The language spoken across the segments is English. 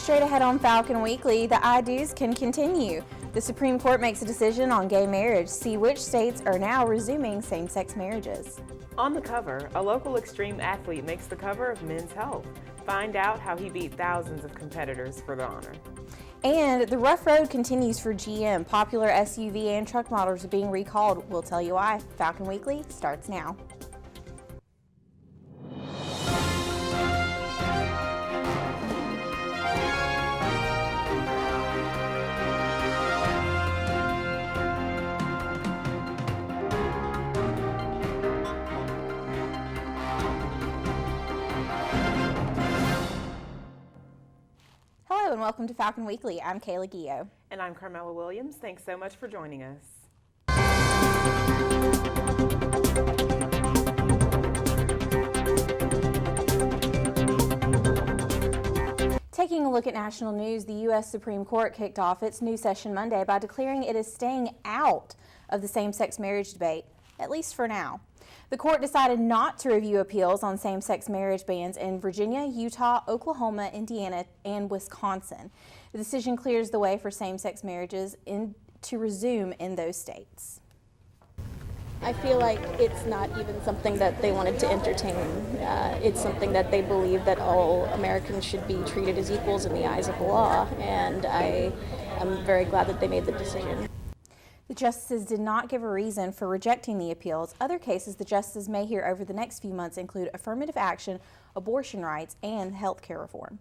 Straight ahead on Falcon Weekly, the I do's can continue. The Supreme Court makes a decision on gay marriage. See which states are now resuming same-sex marriages. On the cover, a local extreme athlete makes the cover of Men's Health. Find out how he beat thousands of competitors for the honor. And the rough road continues for GM. Popular SUV and truck models are being recalled. We'll tell you why. Falcon Weekly starts now. Hello and welcome to Falcon Weekly. I'm Kayla Guillo. And I'm Carmela Williams. Thanks so much for joining us. Taking a look at national news, the U.S. Supreme Court kicked off its new session Monday by declaring it is staying out of the same-sex marriage debate, at least for now. The court decided not to review appeals on same-sex marriage bans in Virginia, Utah, Oklahoma, Indiana, and Wisconsin. The decision clears the way for same-sex marriages to resume in those states. I feel like it's not even something that they wanted to entertain. It's something that they believe that all Americans should be treated as equals in the eyes of the law, and I am very glad that they made the decision. The justices did not give a reason for rejecting the appeals. Other cases the justices may hear over the next few months include affirmative action, abortion rights, and health care reform.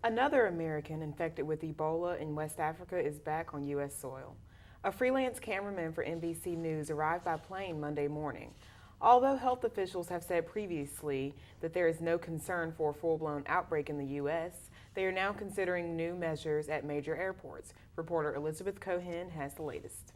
Another American infected with Ebola in West Africa is back on U.S. soil. A freelance cameraman for NBC News arrived by plane Monday morning. Although health officials have said previously that there is no concern for a full-blown outbreak in the U.S., they are now considering new measures at major airports. Reporter Elizabeth Cohen has the latest.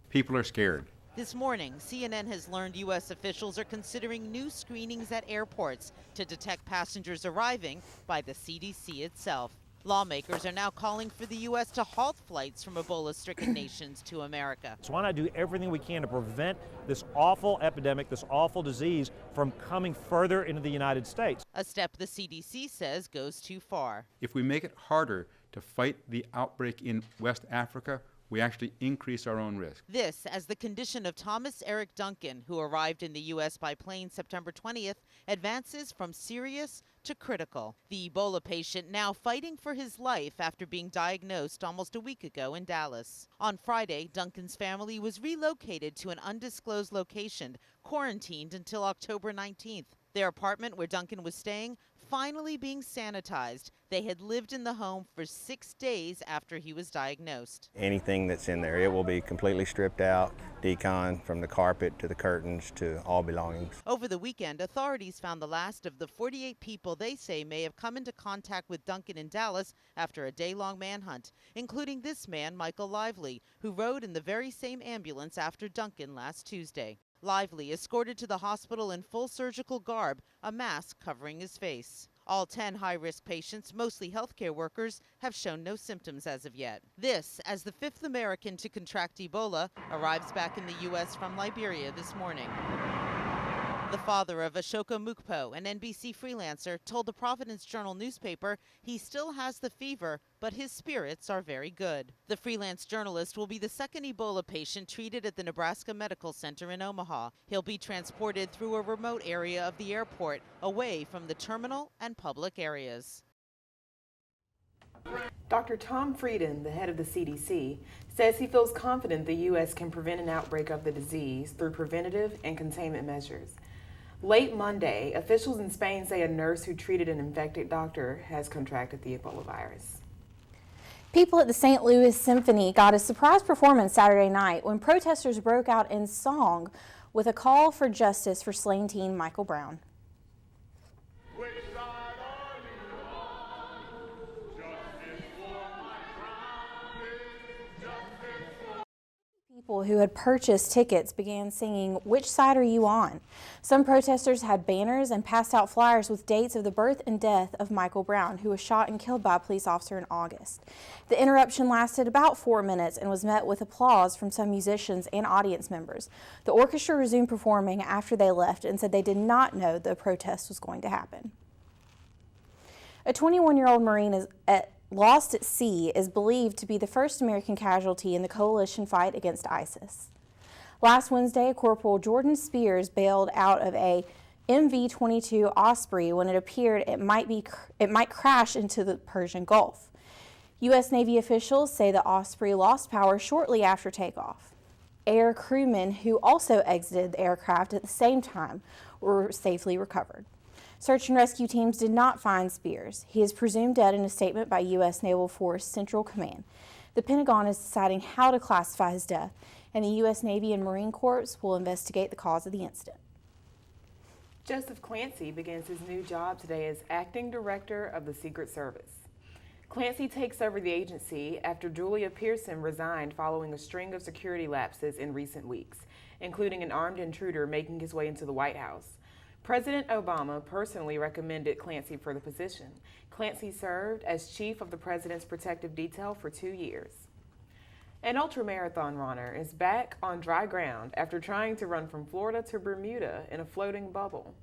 People are scared. This morning, CNN has learned U.S. officials are considering new screenings at airports to detect passengers arriving by the CDC itself. Lawmakers are now calling for the U.S. to halt flights from Ebola-stricken nations to America. So why not do everything we can to prevent this awful epidemic, this awful disease from coming further into the United States? A step the CDC says goes too far. If we make it harder to fight the outbreak in West Africa, we actually increase our own risk. This as the condition of Thomas Eric Duncan, who arrived in the U.S. by plane September 20th, advances from serious to critical. The Ebola patient now fighting for his life after being diagnosed almost a week ago in Dallas. On Friday, Duncan's family was relocated to an undisclosed location, quarantined until October 19th. Their apartment where Duncan was staying finally being sanitized. They had lived in the home for 6 days after he was diagnosed. Anything that's in there, it will be completely stripped out, decon from the carpet to the curtains to all belongings. Over the weekend, authorities found the last of the 48 people they say may have come into contact with Duncan in Dallas after a day-long manhunt, including this man, Michael Lively, who rode in the very same ambulance after Duncan last Tuesday. Lively escorted to the hospital in full surgical garb, a mask covering his face. All 10 high-risk patients, mostly healthcare workers, have shown no symptoms as of yet. This, as the 5th American to contract Ebola, arrives back in the U.S. from Liberia this morning. The father of Ashoka Mukpo, an NBC freelancer, told the Providence Journal newspaper he still has the fever, but his spirits are very good. The freelance journalist will be the second Ebola patient treated at the Nebraska Medical Center in Omaha. He'll be transported through a remote area of the airport, away from the terminal and public areas. Dr. Tom Frieden, the head of the CDC, says he feels confident the U.S. can prevent an outbreak of the disease through preventative and containment measures. Late Monday, officials in Spain say a nurse who treated an infected doctor has contracted the Ebola virus. People at the St. Louis Symphony got a surprise performance Saturday night when protesters broke out in song with a call for justice for slain teen Michael Brown. People who had purchased tickets began singing, "Which side are you on?" Some protesters had banners and passed out flyers with dates of the birth and death of Michael Brown, who was shot and killed by a police officer in August. The interruption lasted about 4 minutes and was met with applause from some musicians and audience members. The orchestra resumed performing after they left and said they did not know the protest was going to happen. A 21-year-old Marine lost at sea is believed to be the first American casualty in the coalition fight against ISIS. Last Wednesday, Corporal Jordan Spears bailed out of a MV-22 Osprey when it appeared it might crash into the Persian Gulf. U.S. Navy officials say the Osprey lost power shortly after takeoff. Air crewmen who also exited the aircraft at the same time were safely recovered. Search and rescue teams did not find Spears. He is presumed dead in a statement by U.S. Naval Force Central Command. The Pentagon is deciding how to classify his death, and the U.S. Navy and Marine Corps will investigate the cause of the incident. Joseph Clancy begins his new job today as Acting Director of the Secret Service. Clancy takes over the agency after Julia Pearson resigned following a string of security lapses in recent weeks, including an armed intruder making his way into the White House. President Obama personally recommended Clancy for the position. Clancy served as chief of the President's Protective Detail for 2 years. An ultramarathon runner is back on dry ground after trying to run from Florida to Bermuda in a floating bubble.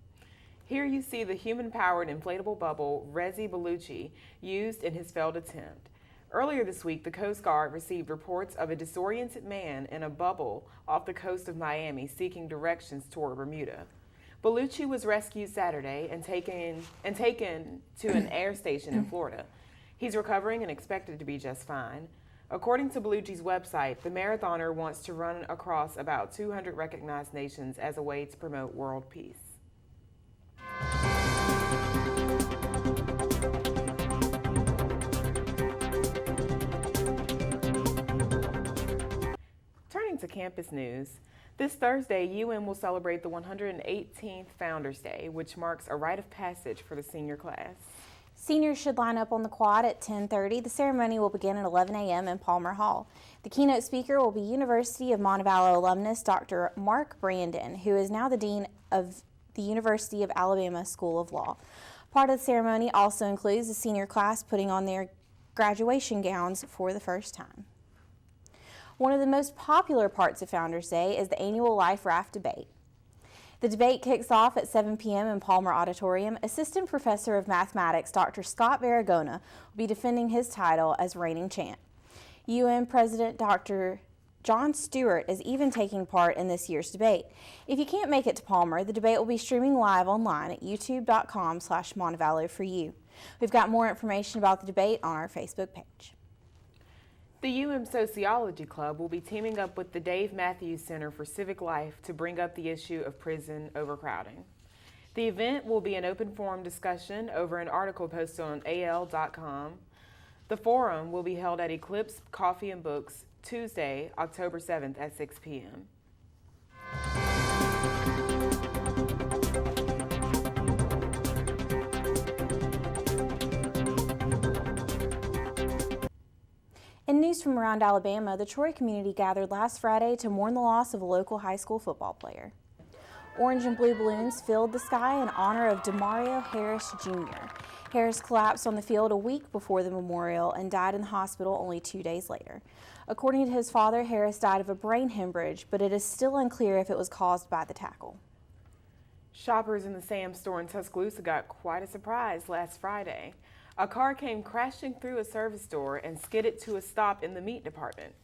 Here you see the human-powered inflatable bubble Rezi Bellucci used in his failed attempt. Earlier this week, the Coast Guard received reports of a disoriented man in a bubble off the coast of Miami seeking directions toward Bermuda. Bellucci was rescued Saturday and taken to an air station in Florida. He's recovering and expected to be just fine. According to Bellucci's website, the marathoner wants to run across about 200 recognized nations as a way to promote world peace. Turning to campus news, this Thursday, UM will celebrate the 118th Founders Day, which marks a rite of passage for the senior class. Seniors should line up on the quad at 10:30. The ceremony will begin at 11 a.m. in Palmer Hall. The keynote speaker will be University of Montevallo alumnus Dr. Mark Brandon, who is now the Dean of the University of Alabama School of Law. Part of the ceremony also includes the senior class putting on their graduation gowns for the first time. One of the most popular parts of Founders Day is the annual Life Raft debate. The debate kicks off at 7 p.m. in Palmer Auditorium. Assistant Professor of Mathematics Dr. Scott Baragona will be defending his title as reigning champ. UN President Dr. Jon Stewart is even taking part in this year's debate. If you can't make it to Palmer, the debate will be streaming live online at youtube.com/Montevallo for you. We've got more information about the debate on our Facebook page. The UM Sociology Club will be teaming up with the Dave Matthews Center for Civic Life to bring up the issue of prison overcrowding. The event will be an open forum discussion over an article posted on al.com. The forum will be held at Eclipse Coffee and Books Tuesday, October 7th at 6 p.m. In news from around Alabama, the Troy community gathered last Friday to mourn the loss of a local high school football player. Orange and blue balloons filled the sky in honor of Demario Harris Jr. Harris collapsed on the field a week before the memorial and died in the hospital only 2 days later. According to his father, Harris died of a brain hemorrhage, but it is still unclear if it was caused by the tackle. Shoppers in the Sam's store in Tuscaloosa got quite a surprise last Friday. A car came crashing through a service door and skidded to a stop in the meat department.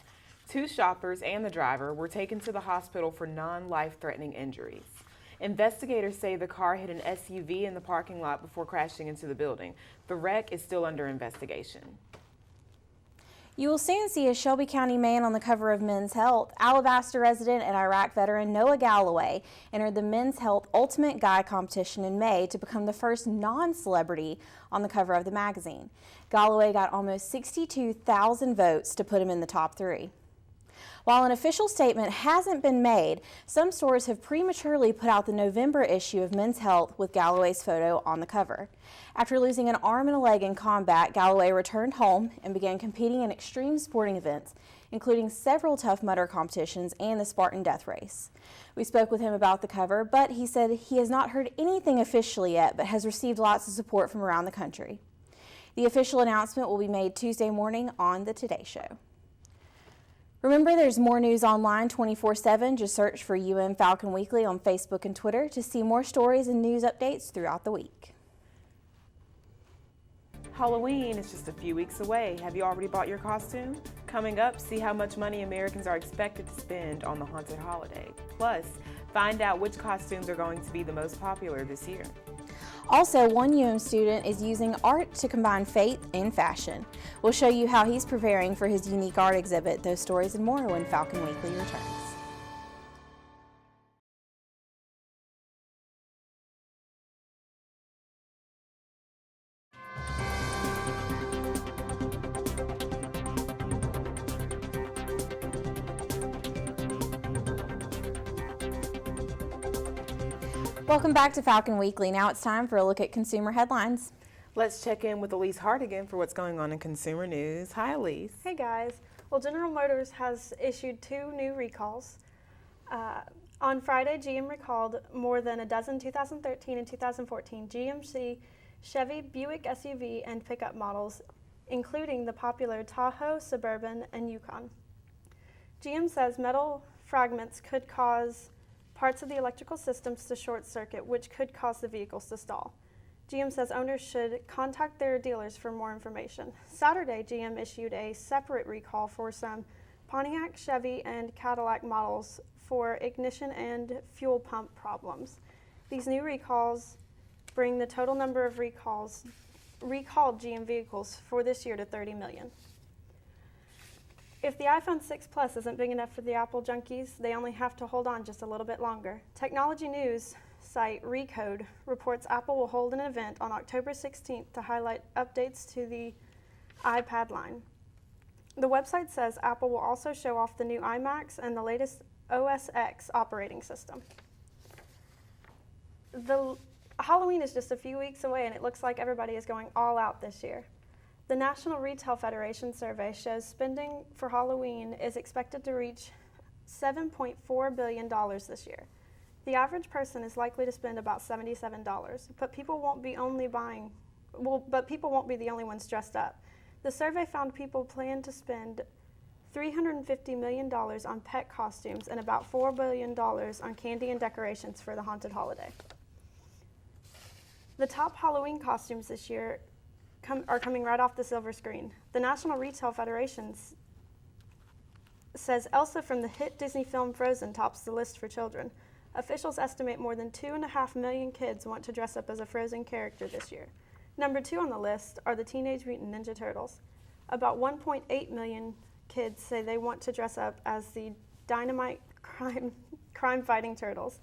2 shoppers and the driver were taken to the hospital for non-life-threatening injuries. Investigators say the car hit an SUV in the parking lot before crashing into the building. The wreck is still under investigation. You will soon see a Shelby County man on the cover of Men's Health. Alabaster resident and Iraq veteran Noah Galloway entered the Men's Health Ultimate Guy competition in May to become the first non-celebrity on the cover of the magazine. Galloway got almost 62,000 votes to put him in the top 3. While an official statement hasn't been made, some stores have prematurely put out the November issue of Men's Health with Galloway's photo on the cover. After losing an arm and a leg in combat, Galloway returned home and began competing in extreme sporting events, including several Tough Mudder competitions and the Spartan Death Race. We spoke with him about the cover, but he said he has not heard anything officially yet, but has received lots of support from around the country. The official announcement will be made Tuesday morning on The Today Show. Remember, there's more news online 24/7. Just search for UM Falcon Weekly on Facebook and Twitter to see more stories and news updates throughout the week. Halloween is just a few weeks away. Have you already bought your costume? Coming up, see how much money Americans are expected to spend on the haunted holiday. Plus, find out which costumes are going to be the most popular this year. Also, one student is using art to combine faith and fashion. We'll show you how he's preparing for his unique art exhibit. Those stories and more when Falcon Weekly returns. Welcome back to Falcon Weekly. Now it's time for a look at consumer headlines. Let's check in with Elise Hartigan for what's going on in consumer news. Hi, Elise. Hey guys. Well, General Motors has issued 2 new recalls. On Friday, GM recalled more than a dozen 2013 and 2014 GMC, Chevy, Buick SUV, and pickup models, including the popular Tahoe, Suburban, and Yukon. GM says metal fragments could cause parts of the electrical systems to short circuit, which could cause the vehicles to stall. GM says owners should contact their dealers for more information. Saturday, GM issued a separate recall for some Pontiac, Chevy, and Cadillac models for ignition and fuel pump problems. These new recalls bring the total number of recalled GM vehicles for this year to 30 million. If the iPhone 6 Plus isn't big enough for the Apple junkies, they only have to hold on just a little bit longer. Technology news site Recode reports Apple will hold an event on October 16th to highlight updates to the iPad line. The website says Apple will also show off the new iMacs and the latest OS X operating system. Halloween is just a few weeks away, and it looks like everybody is going all out this year. The National Retail Federation survey shows spending for Halloween is expected to reach $7.4 billion this year. The average person is likely to spend about $77, but people won't be the only ones dressed up. The survey found people plan to spend $350 million on pet costumes and about $4 billion on candy and decorations for the haunted holiday. The top Halloween costumes this year are coming right off the silver screen. The National Retail Federation says Elsa from the hit Disney film Frozen tops the list for children. Officials estimate more than 2.5 million kids want to dress up as a Frozen character this year. Number 2 on the list are the Teenage Mutant Ninja Turtles. About 1.8 million kids say they want to dress up as the Dynamite crime-fighting turtles.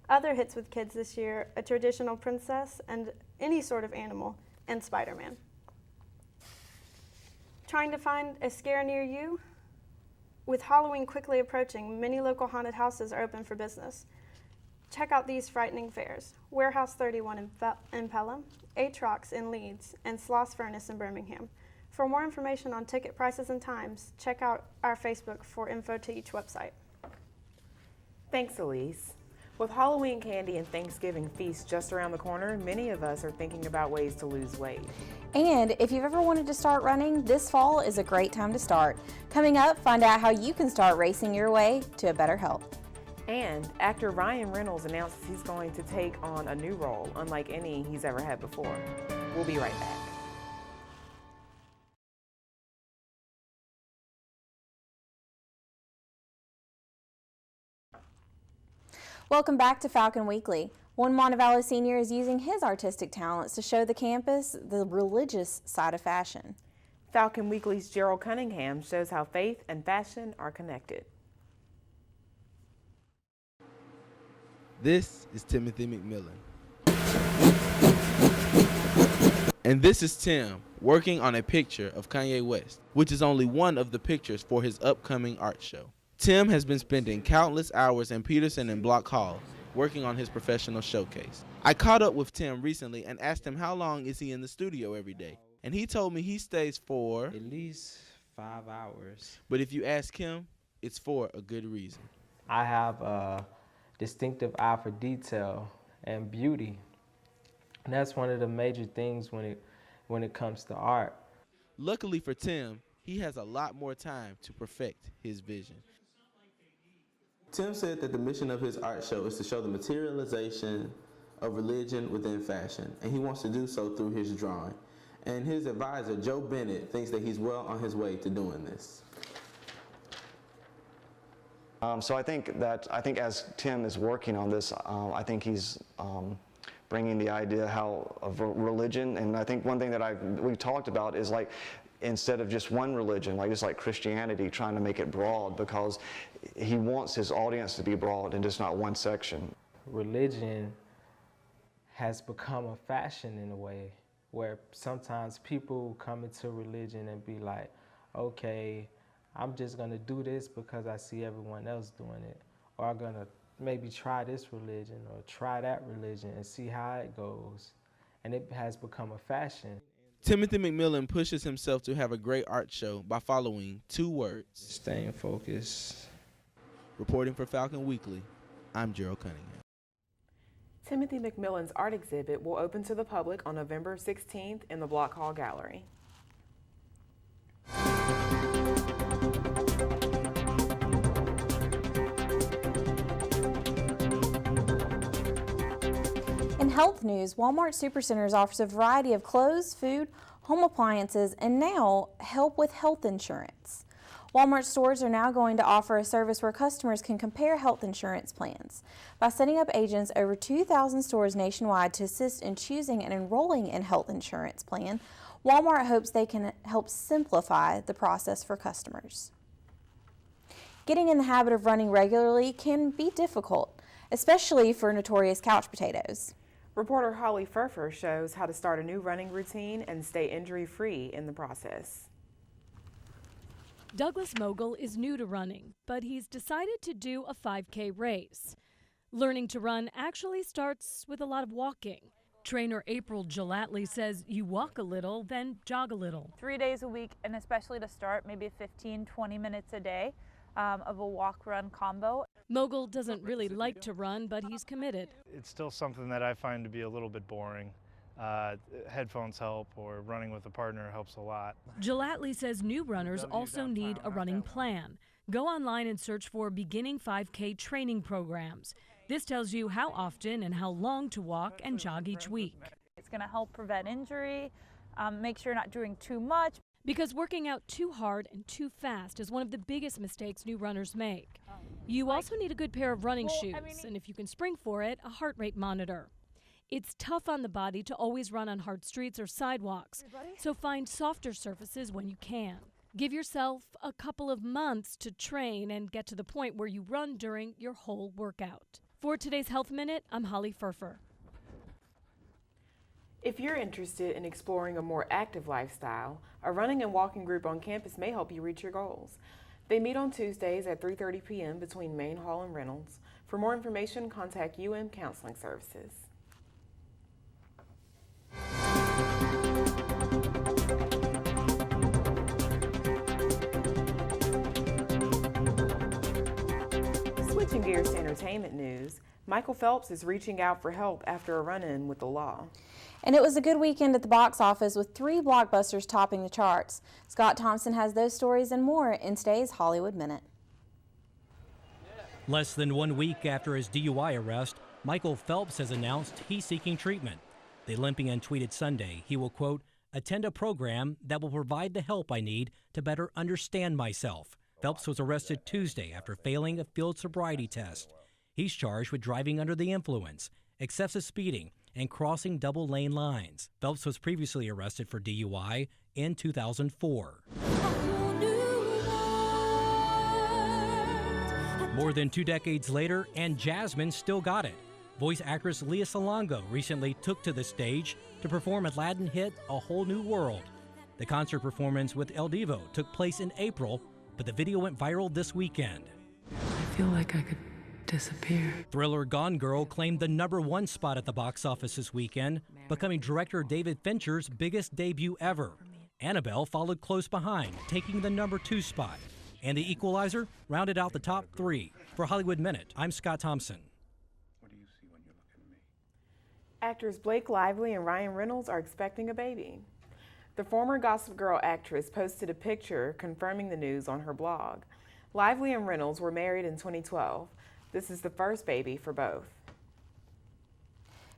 Other hits with kids this year, a traditional princess and any sort of animal, and Spider-Man. Trying to find a scare near you? With Halloween quickly approaching, many local haunted houses are open for business. Check out these frightening fairs: Warehouse 31 in Pelham, Atrox in Leeds, and Sloss Furnace in Birmingham. For more information on ticket prices and times, check out our Facebook for info to each website. Thanks, Elise. With Halloween candy and Thanksgiving feast just around the corner, many of us are thinking about ways to lose weight. And if you've ever wanted to start running, this fall is a great time to start. Coming up, find out how you can start racing your way to a better health. And actor Ryan Reynolds announces he's going to take on a new role, unlike any he's ever had before. We'll be right back. Welcome back to Falcon Weekly. One Montevallo senior is using his artistic talents to show the campus the religious side of fashion. Falcon Weekly's Gerald Cunningham shows how faith and fashion are connected. This is Timothy McMillan. And this is Tim, working on a picture of Kanye West, which is only one of the pictures for his upcoming art show. Tim has been spending countless hours in Peterson and Block Hall working on his professional showcase. I caught up with Tim recently and asked him how long is he in the studio every day. And he told me he stays for at least 5 hours. But if you ask him, it's for a good reason. I have a distinctive eye for detail and beauty. And that's one of the major things when it comes to art. Luckily for Tim, he has a lot more time to perfect his vision. Tim said that the mission of his art show is to show the materialization of religion within fashion, and he wants to do so through his drawing. and his advisor, Joe Bennett, thinks that he's well on his way to doing this. So I think as Tim is working on this, I think he's bringing the idea of religion, and I think one thing that we talked about is like, instead of just one religion, like just like Christianity, trying to make it broad, because he wants his audience to be broad and just not one section. Religion has become a fashion in a way, where sometimes people come into religion and be like, okay, I'm just gonna do this because I see everyone else doing it, or I'm gonna maybe try this religion or try that religion and see how it goes. And it has become a fashion. Timothy McMillan pushes himself to have a great art show by following 2 words: staying focused. Reporting for Falcon Weekly, I'm Gerald Cunningham. Timothy McMillan's art exhibit will open to the public on November 16th in the Block Hall Gallery. In health news, Walmart Supercenters offers a variety of clothes, food, home appliances, and now help with health insurance. Walmart stores are now going to offer a service where customers can compare health insurance plans. By setting up agents over 2,000 stores nationwide to assist in choosing and enrolling in health insurance plan, Walmart hopes they can help simplify the process for customers. Getting in the habit of running regularly can be difficult, especially for notorious couch potatoes. Reporter Holly Furfer shows how to start a new running routine and stay injury-free in the process. Douglas Mogul is new to running, but he's decided to do a 5K race. Learning to run actually starts with a lot of walking. Trainer April Gelatley says you walk a little, then jog a little. 3 days a week, and especially to start, maybe 15-20 minutes a day of a walk-run combo. Mogul doesn't really like to run, but he's committed. It's still something that I find to be a little bit boring. Headphones help, or running with a partner helps a lot. Gelatley says new runners also need a running plan. Go online and search for beginning 5K training programs. This tells you how often and how long to walk and jog each week. It's going to help prevent injury, make sure you're not doing too much. Because working out too hard and too fast is one of the biggest mistakes new runners make. You also need a good pair of running shoes, and if you can spring for it, a heart rate monitor. It's tough on the body to always run on hard streets or sidewalks, so find softer surfaces when you can. Give yourself a couple of months to train and get to the point where you run during your whole workout. For today's Health Minute, I'm Holly Furfer. If you're interested in exploring a more active lifestyle, a running and walking group on campus may help you reach your goals. They meet on Tuesdays at 3:30 p.m. between Main Hall and Reynolds. For more information, contact UM Counseling Services. Switching gears to entertainment news, Michael Phelps is reaching out for help after a run-in with the law. And it was a good weekend at the box office with 3 blockbusters topping the charts. Scott Thompson has those stories and more in today's Hollywood Minute. Less than 1 week after his DUI arrest, Michael Phelps has announced he's seeking treatment. The Olympian tweeted Sunday he will, quote, attend a program that will provide the help I need to better understand myself. Phelps was arrested Tuesday after failing a field sobriety test. He's charged with driving under the influence, excessive speeding, and crossing double-lane lines. Phelps was previously arrested for DUI in 2004. More than 2 decades later, and Jasmine still got it. Voice actress Lea Salongo recently took to the stage to perform Aladdin hit A Whole New World. The concert performance with El Divo took place in April, but the video went viral this weekend. I feel like I could disappear. Thriller Gone Girl claimed the #1 spot at the box office this weekend, becoming director David Fincher's biggest debut ever. Annabelle followed close behind, taking the #2 spot. And The Equalizer rounded out the top 3. For Hollywood Minute, I'm Scott Thompson. Actors Blake Lively and Ryan Reynolds are expecting a baby. The former Gossip Girl actress posted a picture confirming the news on her blog. Lively and Reynolds were married in 2012. This is the first baby for both.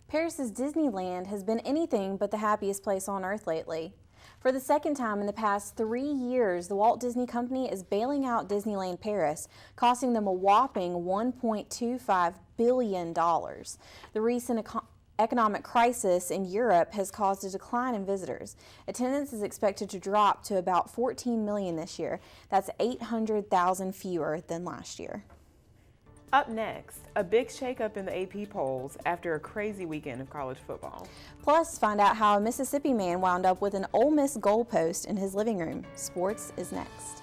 Paris's Disneyland has been anything but the happiest place on earth lately. For the second time in the past 3 years, the Walt Disney Company is bailing out Disneyland Paris, costing them a whopping $1.25 billion. The recent economic crisis in Europe has caused a decline in visitors. Attendance is expected to drop to about 14 million this year. That's 800,000 fewer than last year. Up next, a big shakeup in the AP polls after a crazy weekend of college football. Plus, find out how a Mississippi man wound up with an Ole Miss goalpost in his living room. Sports is next.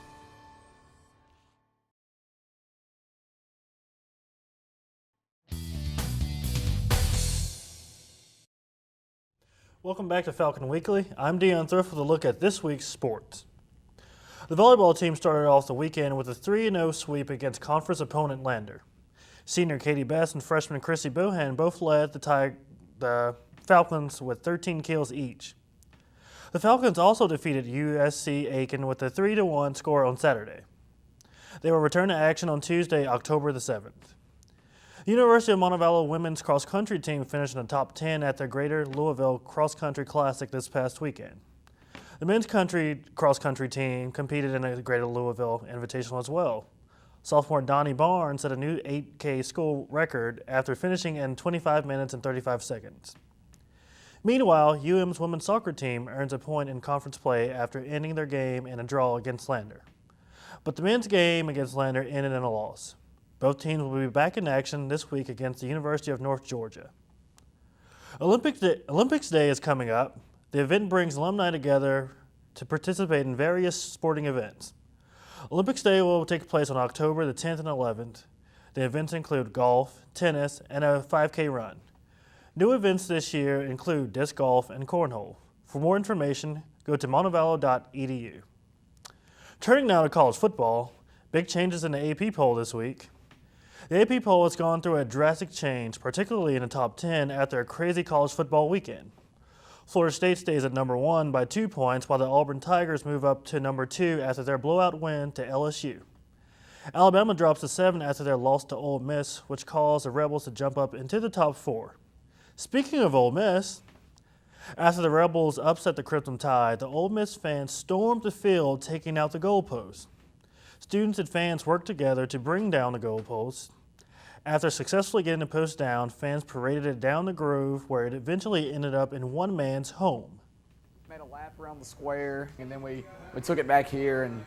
Welcome back to Falcon Weekly. I'm Deon Thrift with a look at this week's sports. The volleyball team started off the weekend with a 3-0 sweep against conference opponent Lander. Senior Katie Best and freshman Chrissy Bohan both led the Falcons with 13 kills each. The Falcons also defeated USC Aiken with a 3-1 score on Saturday. They will return to action on Tuesday, October the 7th. The University of Montevallo women's cross-country team finished in the top 10 at the Greater Louisville Cross Country Classic this past weekend. The men's cross-country team competed in the Greater Louisville Invitational as well. Sophomore Donnie Barnes set a new 8K school record after finishing in 25 minutes and 35 seconds. Meanwhile, UM's women's soccer team earns a point in conference play after ending their game in a draw against Lander. But the men's game against Lander ended in a loss. Both teams will be back in action this week against the University of North Georgia. Olympics Day is coming up. The event brings alumni together to participate in various sporting events. Olympics Day will take place on October the 10th and 11th. The events include golf, tennis, and a 5K run. New events this year include disc golf and cornhole. For more information, go to montevallo.edu. Turning now to college football, big changes in the AP poll this week. The AP poll has gone through a drastic change, particularly in the top 10 after a crazy college football weekend. Florida State stays at number 1 by 2 points, while the Auburn Tigers move up to number 2 after their blowout win to LSU. Alabama drops to 7 after their loss to Ole Miss, which caused the Rebels to jump up into the top 4. Speaking of Ole Miss, after the Rebels upset the Crimson Tide, the Ole Miss fans stormed the field, taking out the goalposts. Students and fans worked together to bring down the goalposts. After successfully getting the post down, fans paraded it down the grove where it eventually ended up in one man's home. Made a lap around the square, and then we took it back here, and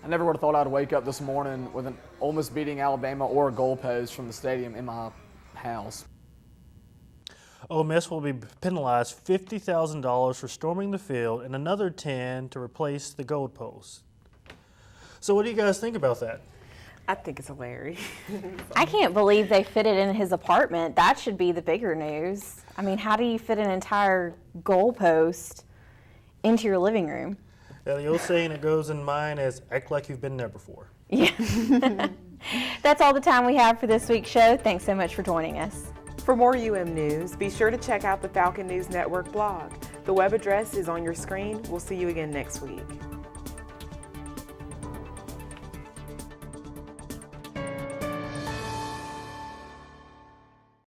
I never would have thought I'd wake up this morning with an Ole Miss beating Alabama or a goalpost from the stadium in my house. Ole Miss will be penalized $50,000 for storming the field and another $10,000 to replace the goalposts. So what do you guys think about that? I think it's hilarious. I can't believe they fit it in his apartment. That should be the bigger news. I mean, how do you fit an entire goalpost into your living room? Yeah, the old saying that goes in mine is, act like you've been there before. Yeah. That's all the time we have for this week's show. Thanks so much for joining us. For more UM news, be sure to check out the Falcon News Network blog. The web address is on your screen. We'll see you again next week.